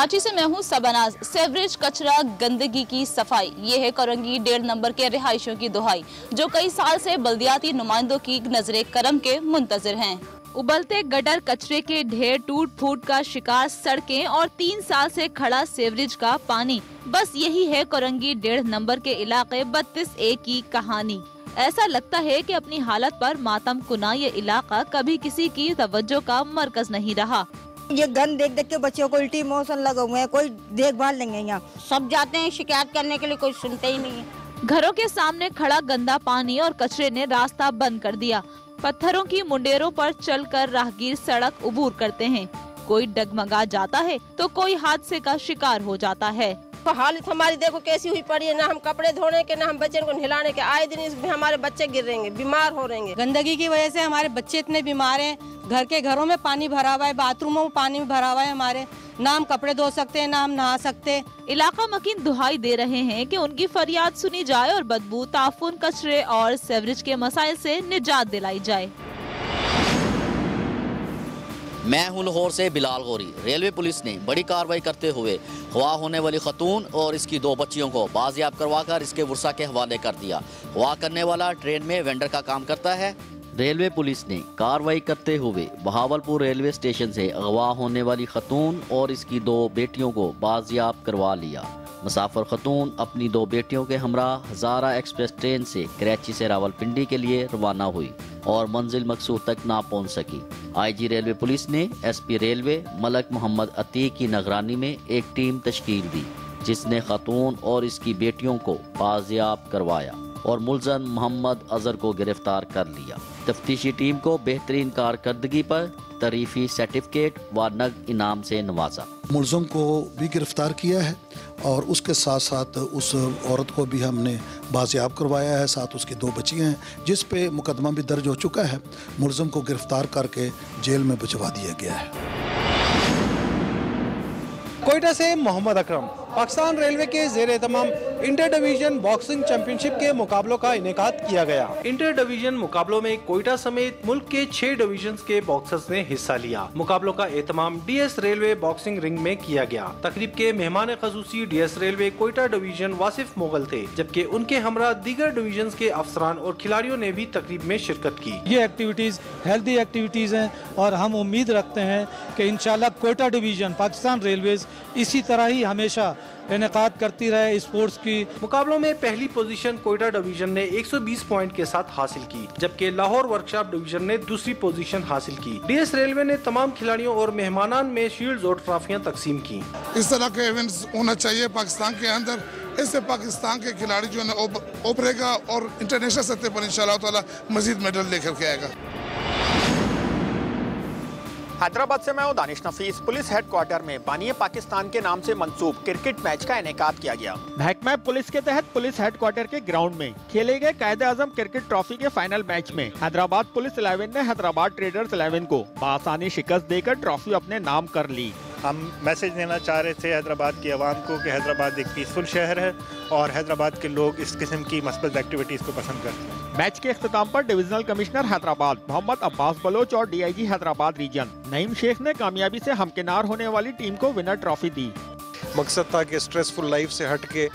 कराची से मैं हूँ सबनाज। सेवरेज, कचरा, गंदगी की सफाई, ये है कोरंगी 1.5 नंबर के रिहायशियों की दुहाई, जो कई साल से बल्दियाती नुमाइंदों की नजरे करम के मुंतजिर हैं। उबलते गटर, कचरे के ढेर, टूट फूट का शिकार सड़कें और 3 साल से खड़ा सेवरेज का पानी, बस यही है कोरंगी 1.5 नंबर के इलाके 32A की कहानी। ऐसा लगता है कि अपनी हालत पर मातम कुना ये इलाका कभी किसी की तवज्जो का मरकज नहीं रहा। ये गंद देख देख के बच्चों को उल्टी मोशन लगे हुए हैं, कोई देखभाल नहीं है। यहाँ सब जाते हैं शिकायत करने के लिए, कोई सुनते ही नहीं है। घरों के सामने खड़ा गंदा पानी और कचरे ने रास्ता बंद कर दिया। पत्थरों की मुंडेरों पर चलकर राहगीर सड़क उबूर करते हैं। कोई डगमगा जाता है तो कोई हादसे का शिकार हो जाता है। तो हालत हमारी देखो कैसी हुई पड़ी है, ना हम कपड़े धोने के, ना हम बच्चे को नहलाने के। आए दिन इसमें हमारे बच्चे गिर रहेंगे, बीमार हो रहेंगे। गंदगी की वजह से हमारे बच्चे इतने बीमार हैं। घरों में पानी भरा हुआ है, बाथरूमों में पानी भरा हुआ है हमारे। ना हम कपड़े धो सकते हैं, ना हम नहा सकते। इलाका मकीन दुहाई दे रहे हैं कि उनकी फरियाद सुनी जाए और बदबू, ताफुन, कचरे और सेवरेज के मसाइल से निजात दिलाई जाए। मैं हूं लाहौर से बिलाल गौरी। रेलवे पुलिस ने बड़ी कार्रवाई करते हुए गवाह होने वाली खतून और इसकी 2 बच्चियों को बाजियाब करवाकर इसके वर्सा के हवाले कर दिया। गवाह करने वाला ट्रेन में वेंडर का काम करता है। रेलवे पुलिस ने कार्रवाई करते हुए बहावलपुर रेलवे स्टेशन से गवाह होने वाली खतून और इसकी 2 बेटियों को बाजियाब करवा लिया। मुसाफिर खतून अपनी 2 बेटियों के हमरा हज़ारा एक्सप्रेस ट्रेन से कराची से रावलपिंडी के लिए रवाना हुई और मंजिल मकसूद तक ना पहुंच सकी। IG रेलवे पुलिस ने SP रेलवे मलक मोहम्मद अतीक की निगरानी में एक टीम तश्कील दी, जिसने खतून और इसकी बेटियों को बाजियाब करवाया और मुलज़म मोहम्मद अजहर को गिरफ्तार कर लिया। तफ्तीशी टीम को बेहतरीन कारकर्दगी पर तरीफी सर्टिफिकेट व नगद इनाम से नवाजा। मुलज़म को भी गिरफ्तार किया है और उसके साथ साथ उस औरत को भी हमने बाजियाब करवाया है, साथ उसकी 2 बच्चियाँ हैं जिस पे मुकदमा भी दर्ज हो चुका है। मुलज़म को गिरफ्तार करके जेल में भिजवा दिया गया है। कोयटा से मोहम्मद अकरम। पाकिस्तान रेलवे के ज़ेर एहतमाम इंटर डिवीजन बॉक्सिंग चैंपियनशिप के मुकाबलों का इनेकाद किया गया। इंटर डिवीजन मुकाबलों में कोयटा समेत मुल्क के 6 डिवीजन्स के बॉक्सर्स ने हिस्सा लिया। मुकाबलों का एहतमाम DS रेलवे बॉक्सिंग रिंग में किया गया। तकरीब के मेहमान खसूसी DS railway Quetta division Wasif Mughal थे, जबकि उनके हमरा दीगर डिवीजन के अफसरान और खिलाड़ियों ने भी तकरीब में शिरकत की। ये एक्टिविटीज हेल्दी एक्टिविटीज हैं और हम उम्मीद रखते हैं कि इंशाल्लाह कोयटा डिवीजन पाकिस्तान रेलवेज इसी तरह ही हमेशा इनेकाद करती रहे स्पोर्ट्स की। मुकाबलों में पहली पोजीशन कोयटा डिवीजन ने 120 पॉइंट के साथ हासिल की, जबकि लाहौर वर्कशॉप डिवीजन ने दूसरी पोजीशन हासिल की। DS रेलवे ने तमाम खिलाड़ियों और मेहमानान में शील्ड्स और ट्रॉफियां तकसीम की। इस तरह के इवेंट्स होना चाहिए पाकिस्तान के अंदर। इससे पाकिस्तान के खिलाड़ी जो है उभरेगा और इंटरनेशनल सतह पर इंशाअल्लाह ताला मजीद मेडल लेकर के आएगा। हैदराबाद से मैं हूं दानिश नफीस। पुलिस हेडक्वार्टर में बानिए पाकिस्तान के नाम से मंसूब क्रिकेट मैच का इनेकाद किया गया। महकमा पुलिस के तहत पुलिस हेडक्वार्टर के ग्राउंड में खेले गए कायदे आजम क्रिकेट ट्रॉफी के फाइनल मैच में हैदराबाद पुलिस 11 ने हैदराबाद ट्रेडर्स 11 को बआसानी शिकस्त देकर ट्रॉफी अपने नाम कर ली। हम मैसेज देना चाह रहे थे हैदराबाद की आवाम को कि हैदराबाद एक पीसफुल शहर है और हैदराबाद के लोग इस किस्म की मस्बत एक्टिविटीज़ को पसंद करते हैं। मैच के इख्तिताम पर डिविजनल कमिश्नर हैदराबाद मोहम्मद अब्बास बलोच और DIG हैदराबाद रीजन नईम शेख ने कामयाबी से हमकिनार होने वाली टीम को विनर ट्रॉफी दी। मकसद था कि स्ट्रेसफुल लाइफ से हट के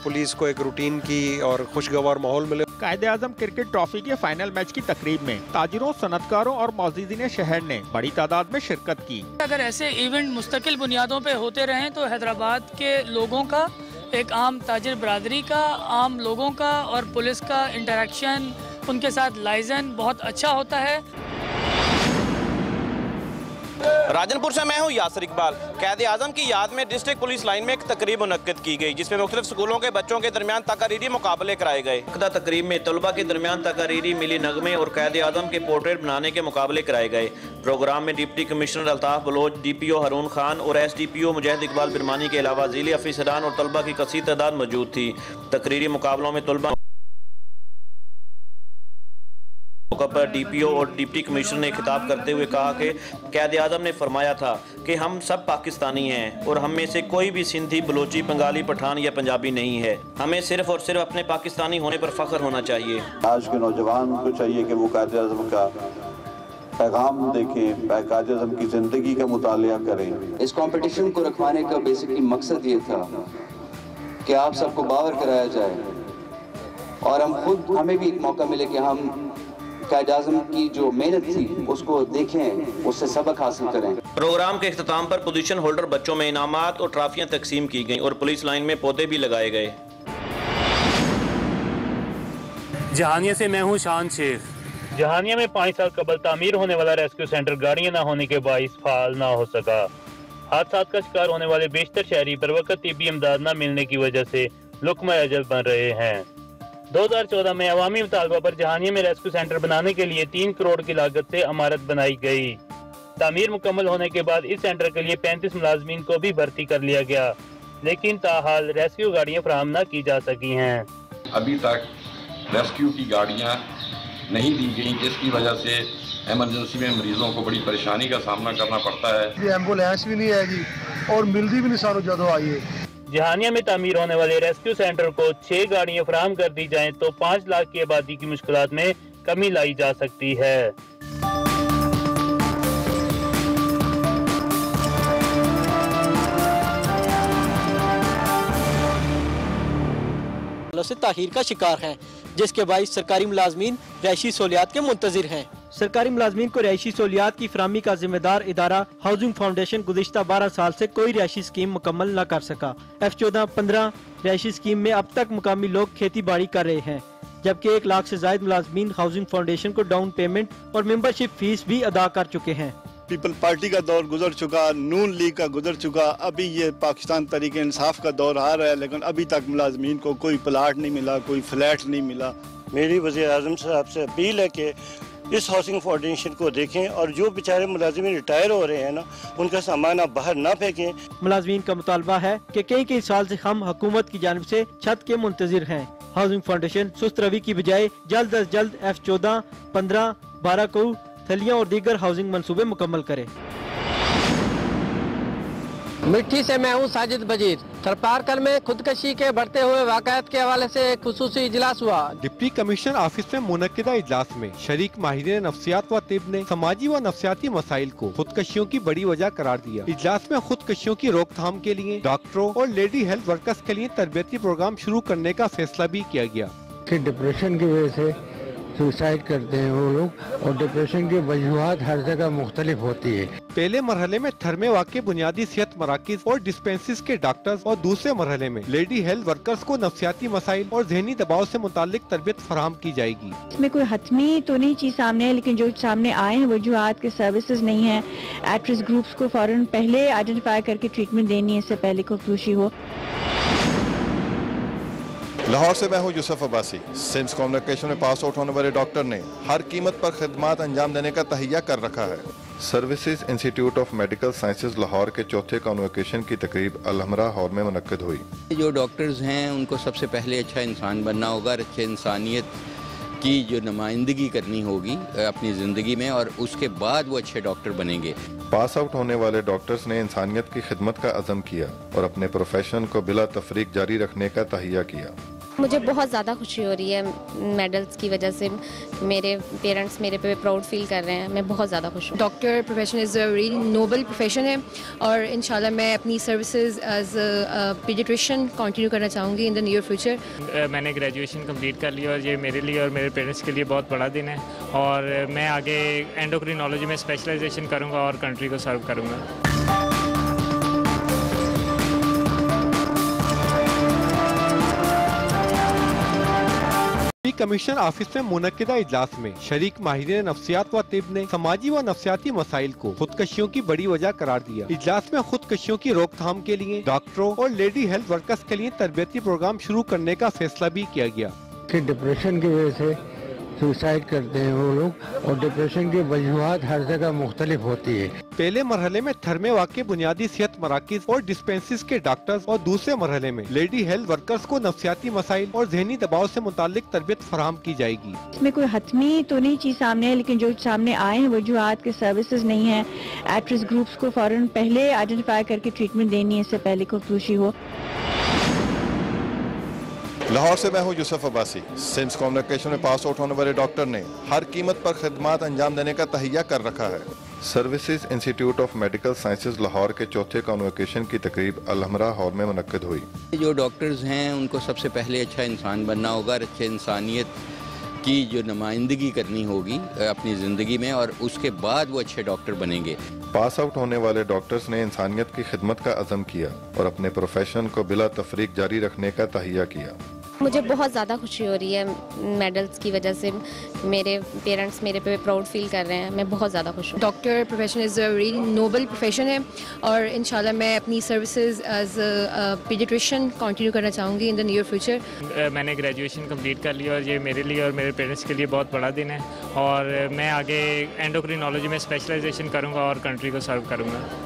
पुलिस को एक रूटीन की और खुशगवार माहौल मिले। कायदे आजम क्रिकेट ट्रॉफी के फाइनल मैच की तकरीब में ताजिरों, सनतकारों और मौजूदीन शहर ने बड़ी तादाद में शिरकत की। अगर ऐसे इवेंट मुस्तकिल बुनियादों पे होते रहें तो हैदराबाद के लोगों का, एक आम ताजिर बरादरी का, आम लोगों का और पुलिस का इंटरेक्शन, उनके साथ लाइजन बहुत अच्छा होता है। राजनपुर से मैं हूं यासिर इकबाल। कायदे आजम की याद में डिस्ट्रिक्ट पुलिस लाइन में एक तकरीब मुनक्किद की गई, जिसमें मुख्तलिफ स्कूलों के बच्चों के दरमियान तकरीरी मुकाबले कराए गए। तकरीब में तलबा के दरमियान तकरीरी मिली नगमे और कायदे आजम के पोर्ट्रेट बनाने के मुकाबले कराए गए। प्रोग्राम में deputy commissioner Altaf Baloch, DPO Haroon Khan और SDPO मुजाहिद इकबाल बिरमानी के अलावा ज़िले अफसरान और तलबा की कसीर तादाद मौजूद थी। तकरीरी मुकाबलों में तलबा मौका पर DPO और डिप्टी कमिश्नर ने खिताब करते हुए कहा कि कायदे आज़म ने फरमाया था कि हम सब पाकिस्तानी हैं और हम में से कोई भी सिंधी, बलोची, बंगाली, पठान या पंजाबी नहीं है। हमें सिर्फ और सिर्फ अपने पाकिस्तानी होने पर फख्र होना चाहिए। आज के नौजवान को चाहिए कि वो कायदे आज़म का पैगाम देखें, कायदे आज़म की ज़िंदगी का मुतालिया करें। इस कंपटीशन को रखवाने का बेसिकली मकसद ये था कि आप सबको बावर कराया जाए और हमें भी एक मौका मिले कि हम कायदे आज़म की जो मेहनत थी उसको देखें, उससे सबक हासिल करें। प्रोग्राम के इख्तिताम पर पोजीशन होल्डर बच्चों में इनामात और ट्रॉफियां तकसीम की गईं और पुलिस लाइन में पौधे भी लगाए गए। जहानिया से मैं हूँ शान शेख। जहानिया में 5 साल कबल तामीर होने वाला रेस्क्यू सेंटर गाड़ियां ना होने के बाइस फाल ना हो सका। हादसात का शिकार होने वाले बेशतर शहरी बर वक्त तिब्बी इमदाद न मिलने की वजह से लुक्मा अजल बन रहे हैं। 2014 में अवामी मुतालबा पर जहानिया में रेस्क्यू सेंटर बनाने के लिए 3 करोड़ की लागत से इमारत बनाई गई। तामीर मुकम्मल होने के बाद इस सेंटर के लिए 35 मुलाजमीन को भी भर्ती कर लिया गया, लेकिन ताहाल रेस्क्यू गाड़ियां फराहम न की जा सकी हैं। अभी तक रेस्क्यू की गाड़ियां नहीं दी गई, जिसकी वजह से एमरजेंसी में मरीजों को बड़ी परेशानी का सामना करना पड़ता है। एम्बुलेंस भी नहीं आएगी और मिलती भी नहीं सानू जदों आई है। जहानिया में तामीर होने वाले रेस्क्यू सेंटर को 6 गाड़ियां फराहम कर दी जाएं तो 5 लाख की आबादी की मुश्किलात में कमी लाई जा सकती है। से ताहीर का शिकार हैं, जिसके बाइस सरकारी मुलाजमीन रहायशी सहूलियात के मुंतजिर हैं। सरकारी मुलाजमीन को रहायशी सहूलियात की फराहमी का जिम्मेदार इदारा हाउसिंग फाउंडेशन गुज़िश्ता 12 साल से कोई रहायशी स्कीम मुकम्मल न कर सका। F14-15 रहायशी स्कीम में अब तक मुकामी लोग खेती बाड़ी कर रहे हैं, जबकि 1 लाख से ज्यादा मुलाजमीन हाउसिंग फाउंडेशन को डाउन पेमेंट और मेंबरशिप फीस भी अदा कर चुके हैं। पीपल पार्टी का दौर गुजर चुका, नून लीग का गुजर चुका, अभी ये पाकिस्तान तरीके इंसाफ का दौर आ रहा है, लेकिन अभी तक मुलाजमीन को कोई प्लाट नहीं मिला, कोई फ्लैट नहीं मिला। मेरी वज़ीर आज़म साहब से अपील है कि इस हाउसिंग फाउंडेशन को देखें और जो बेचारे मुलाजिमीन रिटायर हो रहे हैं ना, उनका सामान आप बाहर ना फेंकें। मुलाजमीन का मुतालबा है कि कई साल से हम हुकूमत की जानिब से छत के मुंतजिर हैं। हाउसिंग फाउंडेशन सुस्त रवि की बजाय जल्द अज जल्द F14, 15, 12 को थलियां और दीगर हाउसिंग मंसूबे मुकम्मल करे। मिट्टी से मैं हूँ साजिद बजीर। थरपारकल में खुदकशी के बढ़ते हुए वाक़यात के हवाले से एक खुसूसी इजलास हुआ। डिप्टी कमिश्नर ऑफिस में मुनक्किदा इजलास में शरीक माहिरीन नफ्सियात व तिब ने समाजी व नफ्सियाती मसाइल को खुदकशियों की बड़ी वजह करार दिया। इजलास में खुदकशियों की रोकथाम के लिए डॉक्टरों और लेडी हेल्थ वर्कर्स के लिए तरबियती प्रोग्राम शुरू करने का फैसला भी किया गया। डिप्रेशन की वजह से सुसाइड करते हैं वो लोग, और डिप्रेशन की वजूहात हर जगह मुख्तलिफ होती है। पहले मरहले में थर में वाक़े बुनियादी सेहत मराकिज और डिस्पेंसरीज के डॉक्टर्स और दूसरे मरहले में लेडी हेल्थ वर्कर्स को नफ्सियाती मसाइल और जहनी दबाव से मुतालिक तरबियत फराहम की जाएगी। इसमें कोई हतमी तो नहीं चीज सामने है, लेकिन जो सामने आए हैं वजूहात के सर्विसेज नहीं है। एट रिस्क ग्रुप्स को फौरन पहले आइडेंटिफाई करके ट्रीटमेंट देनी है, इससे पहले कोई खुशी हो। लाहौर से मैं हूँ यूसुफ अब्बासी। सिम्स कम्युनिकेशन में पास आउट होने वाले डॉक्टर ने हर कीमत पर खिदमात अंजाम देने का तहिया कर रखा है। Services institute of medical sciences Lahore के चौथे कॉन्वोकेशन की तकरीब अल-हमरा हॉल में मुनक्किद हुई। जो डॉक्टर्स हैं उनको सबसे पहले अच्छा इंसान बनना होगा, अच्छे इंसानियत की जो नुमाइंदगी करनी होगी अपनी ज़िंदगी में, और उसके बाद वो अच्छे डॉक्टर बनेंगे। पास आउट होने वाले डॉक्टर्स ने इंसानियत की खिदमत का अज़म किया और अपने प्रोफेशन को बिला तफरीक जारी रखने का तहिया किया। मुझे बहुत ज़्यादा खुशी हो रही है मेडल्स की वजह से। मेरे पेरेंट्स मेरे पे प्राउड फील कर रहे हैं, मैं बहुत ज़्यादा खुश हूँ। Doctor profession is a really noble profession है, और इंशाल्लाह मैं अपनी services as a paediatrician continue करना चाहूँगी इन द नियर फ्यूचर। मैंने ग्रेजुएशन कंप्लीट कर ली और ये मेरे लिए और मेरे पेरेंट्स के लिए बहुत बड़ा दिन है, और मैं आगे एंडोक्रिनोलॉजी में स्पेशलाइजेशन करूँगा और कंट्री को सर्व करूँगा। कमिश्नर ऑफिस में मुनक्किदा इजलास में शरीक माहिरीन नफ्सियात व तिब ने समाजी व नफ्सियाती मसाइल को खुदकशियों की बड़ी वजह करार दिया। इजलास में खुदकशियों की रोकथाम के लिए डॉक्टरों और लेडी हेल्थ वर्कर्स के लिए तरबियती प्रोग्राम शुरू करने का फैसला भी किया गया। डिप्रेशन की वजह से सुसाइड करते हैं वो लोग, और डिप्रेशन की वजूहात हर जगह मुख्तलिफ होती है। पहले मरहले में थर में वाक़े बुनियादी सेहत मराकिज और डिस्पेंसरीज के डॉक्टर्स और दूसरे मरहले में लेडी हेल्थ वर्कर्स को नफ्सियाती मसाइल और जहनी दबाव से मुतालिक तरबियत फराहम की जाएगी। इसमें कोई हतमी तो नहीं चीज सामने है, लेकिन जो सामने आए हैं वजूहात के सर्विसेज नहीं है। एट रिस्क ग्रुप्स को फौरन पहले आइडेंटिफाई करके ट्रीटमेंट देनी है, इससे पहले कोई खुशी हो। लाहौर से मैं हूं यूसुफ अब्बासी। सिम्स कम्युनिकेशन में पास आउट होने वाले डॉक्टर ने हर कीमत पर खिदमात अंजाम देने का तहिया कर रखा है। Services institute of medical sciences Lahore के चौथे कॉन्वोकेशन की तकरीब अल-हमरा हॉल में मुनक्किद हुई। जो डॉक्टर्स हैं उनको सबसे पहले अच्छा इंसान बनना होगा और अच्छे इंसानियत की जो नुमाइंदगी करनी होगी अपनी ज़िंदगी में, और उसके बाद वो अच्छे डॉक्टर बनेंगे। पास आउट होने वाले डॉक्टर्स ने इंसानियत की खिदमत का अज़म किया और अपने प्रोफेशन को बिला तफरीक जारी रखने का तहिया किया। मुझे बहुत ज़्यादा खुशी हो रही है मेडल्स की वजह से। मेरे पेरेंट्स मेरे पे प्राउड फील कर रहे हैं। मैं बहुत ज़्यादा खुश हूँ। Doctor profession is a really noble profession है और इंशाल्लाह मैं अपनी services as a paediatrician continue करना चाहूँगी इन द नियर फ्यूचर। मैंने ग्रेजुएशन कंप्लीट कर ली और ये मेरे लिए और मेरे पेरेंट्स के लिए बहुत बड़ा दिन है और मैं आगे एंडोक्रिनोलॉजी में स्पेशलाइजेशन करूँगा और कंट्री को सर्व करूँगा।